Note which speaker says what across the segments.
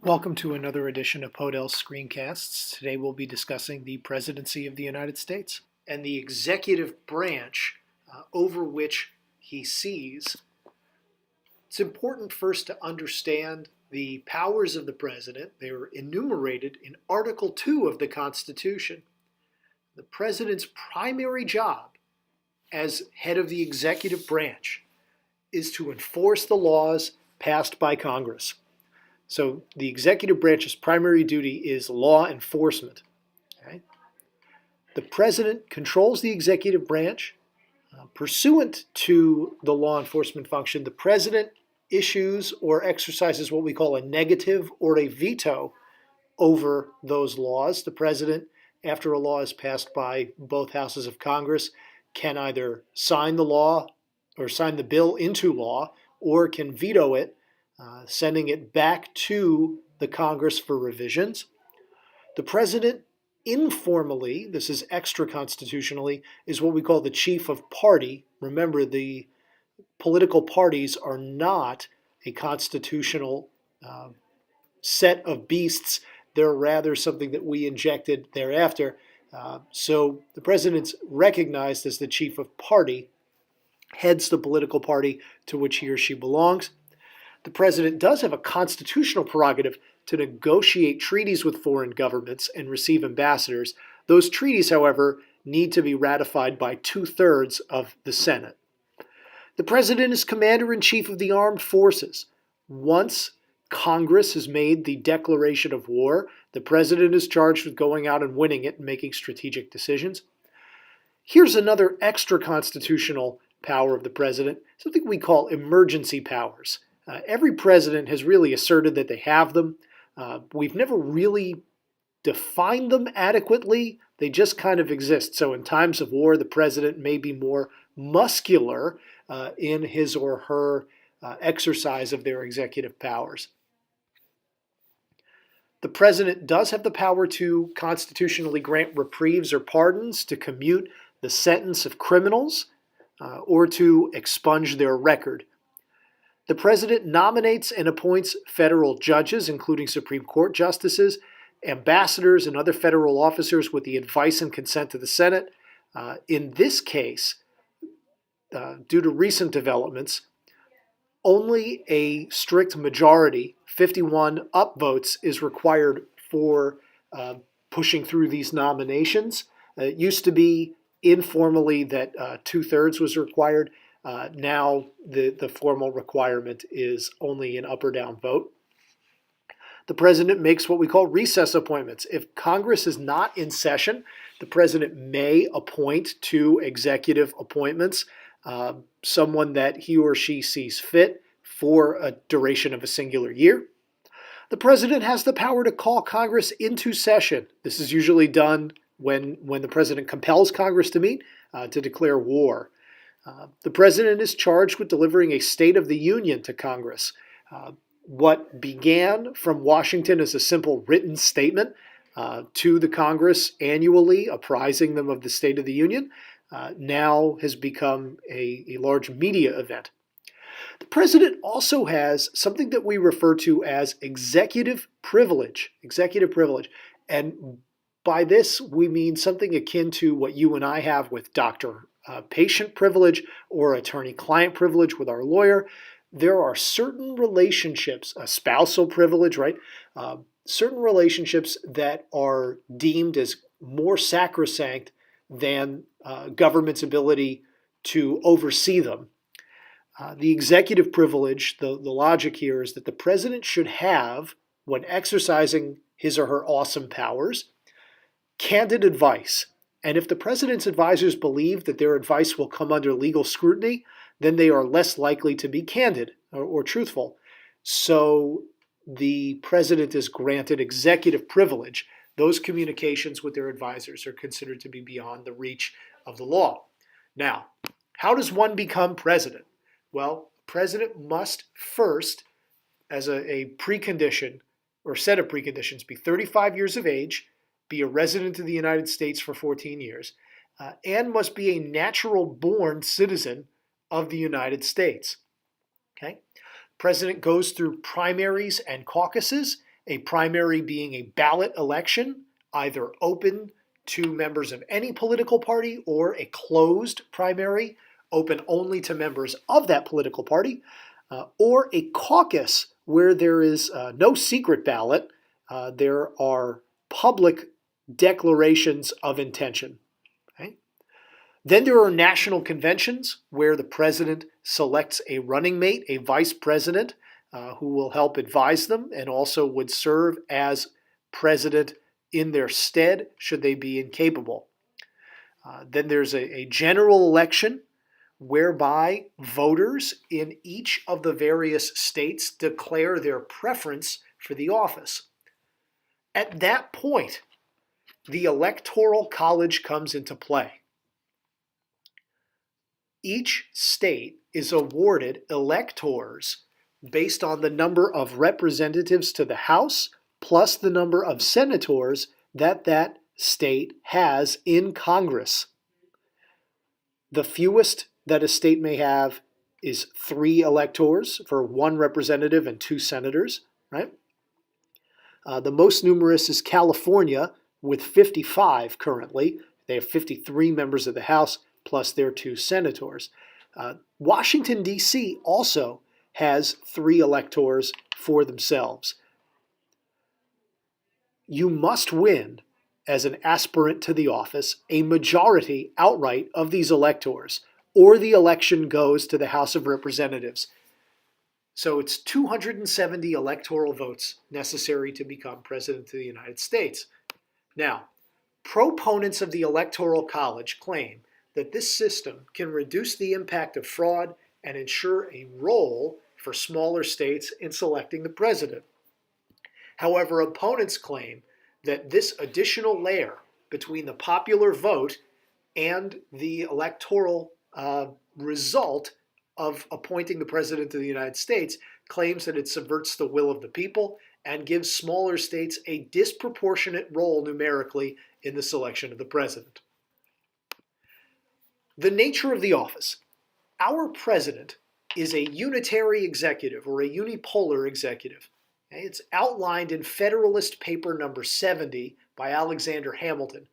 Speaker 1: Welcome to another edition of Podell Screencasts. Today we'll be discussing the Presidency of the United States and the executive branch over which he sees. It's important first to understand the powers of the President. They are enumerated in Article 2 of the Constitution. The President's primary job as head of the executive branch is to enforce the laws passed by Congress. So the executive branch's primary duty is law enforcement. Okay? The president controls the executive branch. Pursuant to the law enforcement function, the president issues or exercises what we call a negative or a veto over those laws. The president, after a law is passed by both houses of Congress, can either sign the law or sign the bill into law or can veto it, sending it back to the Congress for revisions. The president informally, this is extra constitutionally, is what we call the chief of party. Remember, the political parties are not a constitutional set of beasts. They're rather something that we injected thereafter. So the president's recognized as the chief of party, heads the political party to which he or she belongs. The president does have a constitutional prerogative to negotiate treaties with foreign governments and receive ambassadors. Those treaties, however, need to be ratified by 2/3 of the Senate. The president is commander-in-chief of the armed forces. Once Congress has made the declaration of war, the president is charged with going out and winning it and making strategic decisions. Here's another extra constitutional power of the president, something we call emergency powers. Every president has really asserted that they have them. We've never really defined them adequately. They just kind of exist. So in times of war, the president may be more muscular in his or her exercise of their executive powers. The president does have the power to constitutionally grant reprieves or pardons, to commute the sentence of criminals, or to expunge their record. The president nominates and appoints federal judges, including Supreme Court justices, ambassadors, and other federal officers with the advice and consent of the Senate. In this case, due to recent developments, only a strict majority, 51 upvotes, is required for pushing through these nominations. It used to be informally that 2/3 was required. Now the formal requirement is only an up or down vote. The president makes what we call recess appointments. If Congress is not in session, the president may appoint to executive appointments someone that he or she sees fit for a duration of a singular year. The president has the power to call Congress into session. This is usually done when the president compels Congress to meet to declare war. The president is charged with delivering a State of the Union to Congress. What began from Washington as a simple written statement to the Congress annually, apprising them of the State of the Union, now has become a large media event. The president also has something that we refer to as executive privilege. Executive privilege. And by this, we mean something akin to what you and I have with doctor-patient privilege or attorney-client privilege with our lawyer. There are certain relationships, a spousal privilege, right? Certain relationships that are deemed as more sacrosanct than government's ability to oversee them. The executive privilege, the logic here is that the president should have, when exercising his or her awesome powers, candid advice. And if the president's advisors believe that their advice will come under legal scrutiny, then they are less likely to be candid or truthful. So the president is granted executive privilege. Those communications with their advisors are considered to be beyond the reach of the law. Now, how does one become president? Well, president must first, as a precondition or set of preconditions, be 35 years of age, be a resident of the United States for 14 years, and must be a natural-born citizen of the United States. Okay? President goes through primaries and caucuses, A primary being a ballot election, either open to members of any political party, or a closed primary, open only to members of that political party, or a caucus where there is no secret ballot. There are public declarations of intention. Okay? Then there are national conventions where the president selects a running mate, a vice president, who will help advise them and also would serve as president in their stead should they be incapable. Then there's a general election whereby voters in each of the various states declare their preference for the office. At that point, the Electoral College comes into play. Each state is awarded electors based on the number of representatives to the House plus the number of senators that that state has in Congress. The fewest that a state may have is 3 electors for 1 representative and 2 senators, right? The most numerous is California with 55 currently. They have 53 members of the House plus their 2 senators. Washington, D.C. also has 3 electors for themselves. You must win, as an aspirant to the office, a majority outright of these electors, or the election goes to the House of Representatives. So it's 270 electoral votes necessary to become President of the United States. Now, proponents of the Electoral College claim that this system can reduce the impact of fraud and ensure a role for smaller states in selecting the president. However, opponents claim that this additional layer between the popular vote and the electoral result of appointing the President of the United States claims that it subverts the will of the people and gives smaller states a disproportionate role numerically in the selection of the President. The nature of the office. Our President is a unitary executive or a unipolar executive. It's outlined in Federalist Paper number 70 by Alexander Hamilton.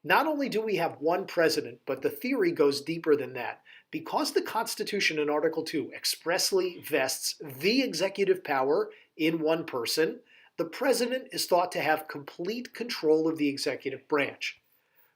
Speaker 1: Not only do we have one president, but the theory goes deeper than that. Because the Constitution in Article 2 expressly vests the executive power in one person, the president is thought to have complete control of the executive branch.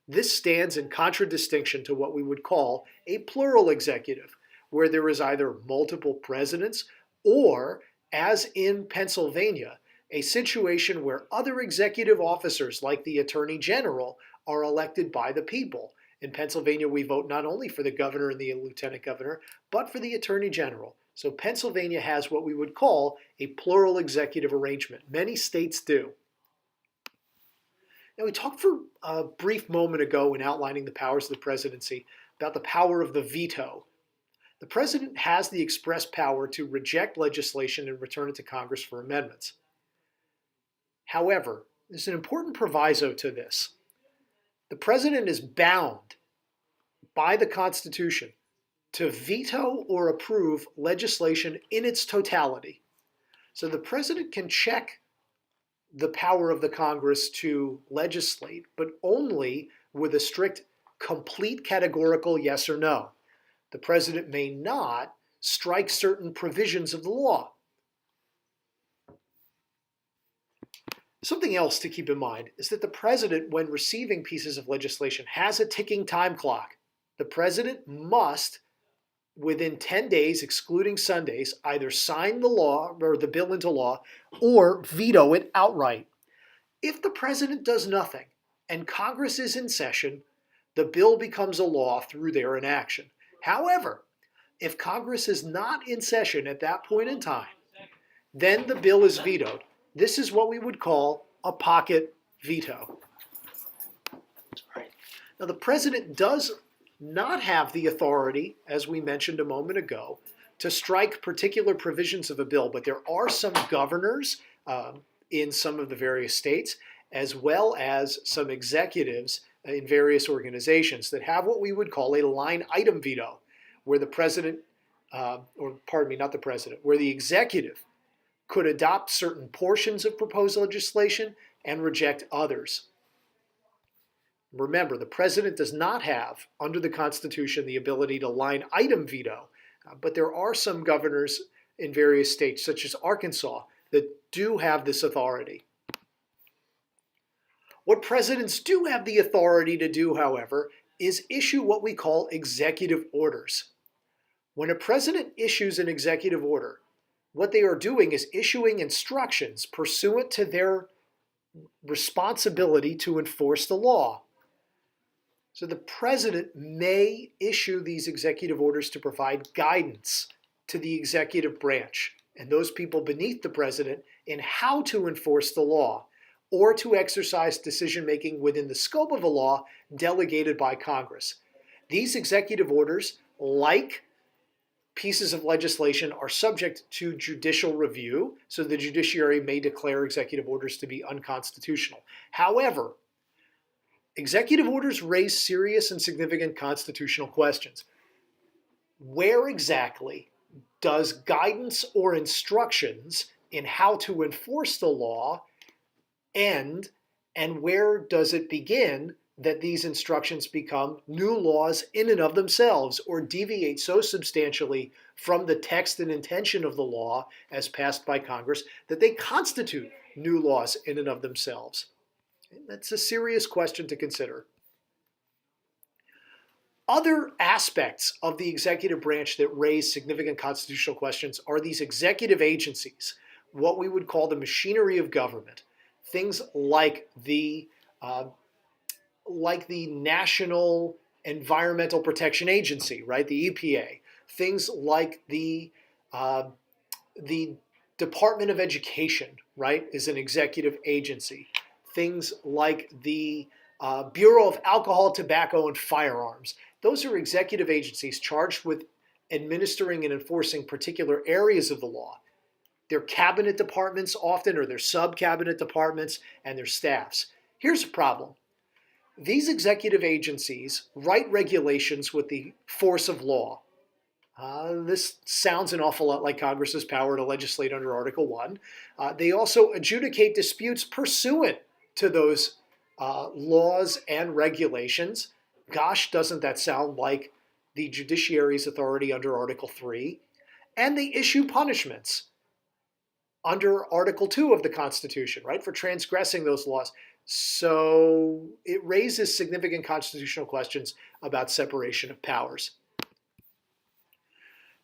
Speaker 1: This stands in contradistinction to what we would call a plural executive, where there is either multiple presidents or, as in Pennsylvania, a situation where other executive officers like the Attorney General are elected by the people. In Pennsylvania, we vote not only for the governor and the lieutenant governor, but for the Attorney General. So Pennsylvania has what we would call a plural executive arrangement. Many states do. Now, we talked for a brief moment ago in outlining the powers of the presidency about the power of the veto. The president has the express power to reject legislation and return it to Congress for amendments. However, there's an important proviso to this. The president is bound by the Constitution to veto or approve legislation in its totality. So the president can check the power of the Congress to legislate, but only with a strict, complete categorical yes or no. The president may not strike certain provisions of the law. Something else to keep in mind is that the president, when receiving pieces of legislation, has a ticking time clock. The president must, within 10 days, excluding Sundays, either sign the law or the bill into law or veto it outright. If the president does nothing and Congress is in session, the bill becomes a law through their inaction. However, if Congress is not in session at that point in time, then the bill is vetoed. This is what we would call a pocket veto. Now, the president does not have the authority, as we mentioned a moment ago, to strike particular provisions of a bill, but there are some governors in some of the various states, as well as some executives in various organizations that have what we would call a line item veto, where the president, where the executive could adopt certain portions of proposed legislation and reject others. Remember, the president does not have, under the Constitution, the ability to line item veto, but there are some governors in various states, such as Arkansas, that do have this authority. What presidents do have the authority to do, however, is issue what we call executive orders. When a president issues an executive order, what they are doing is issuing instructions pursuant to their responsibility to enforce the law. So the president may issue these executive orders to provide guidance to the executive branch and those people beneath the president in how to enforce the law or to exercise decision-making within the scope of a law delegated by Congress. These executive orders, like pieces of legislation, are subject to judicial review, so the judiciary may declare executive orders to be unconstitutional. However, executive orders raise serious and significant constitutional questions. Where exactly does guidance or instructions in how to enforce the law end, and where does it begin that these instructions become new laws in and of themselves or deviate so substantially from the text and intention of the law as passed by Congress that they constitute new laws in and of themselves? That's a serious question to consider. Other aspects of the executive branch that raise significant constitutional questions are these executive agencies, what we would call the machinery of government. Things like the National Environmental Protection Agency, right, the EPA. Things like the Department of Education, right, is an executive agency. Things like the Bureau of Alcohol, Tobacco, and Firearms. Those are executive agencies charged with administering and enforcing particular areas of the law. Their cabinet departments often, or their sub-cabinet departments, and their staffs. Here's a problem. These executive agencies write regulations with the force of law. This sounds an awful lot like Congress's power to legislate under Article 1. They also adjudicate disputes pursuant to those laws and regulations. Gosh, doesn't that sound like the judiciary's authority under Article 3? And they issue punishments under Article 2 of the Constitution, right, for transgressing those laws. So it raises significant constitutional questions about separation of powers.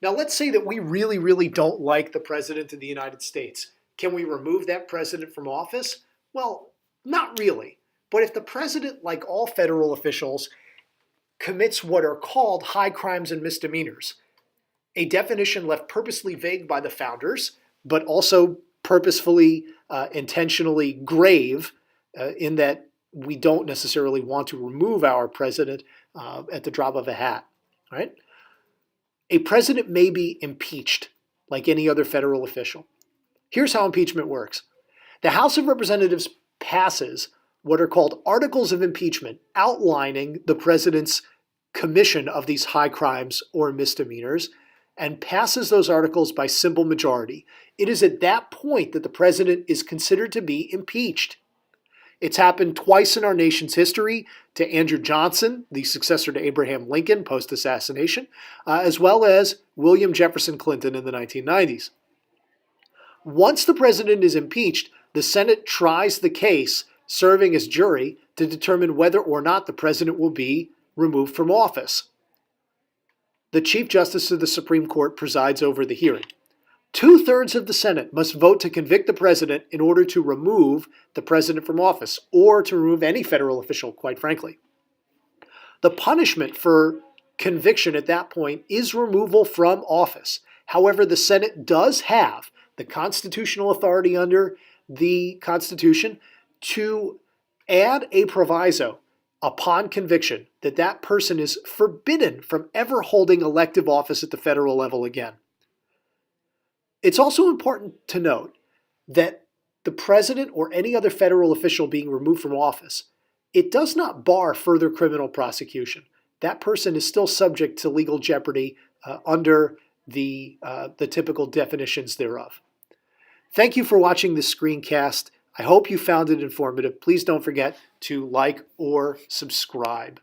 Speaker 1: Now, let's say that we really, really don't like the President of the United States. Can we remove that president from office? Well, not really. But if the president, like all federal officials, commits what are called high crimes and misdemeanors, a definition left purposely vague by the founders, but also purposefully, intentionally grave, in that we don't necessarily want to remove our president at the drop of a hat, right? A president may be impeached like any other federal official. Here's how impeachment works. The House of Representatives passes what are called articles of impeachment outlining the president's commission of these high crimes or misdemeanors, and passes those articles by simple majority. It is at that point that the president is considered to be impeached. It's happened twice in our nation's history to Andrew Johnson, the successor to Abraham Lincoln post-assassination, as well as William Jefferson Clinton in the 1990s. Once the president is impeached, the Senate tries the case, serving as jury to determine whether or not the president will be removed from office. The Chief Justice of the Supreme Court presides over the hearing. 2/3 of the Senate must vote to convict the president in order to remove the president from office, or to remove any federal official, quite frankly. The punishment for conviction at that point is removal from office. However, the Senate does have the constitutional authority under the Constitution to add a proviso upon conviction that that person is forbidden from ever holding elective office at the federal level again. It's also important to note that the president or any other federal official being removed from office, it does not bar further criminal prosecution. That person is still subject to legal jeopardy under the typical definitions thereof. Thank you for watching this screencast. I hope you found it informative. Please don't forget to like or subscribe.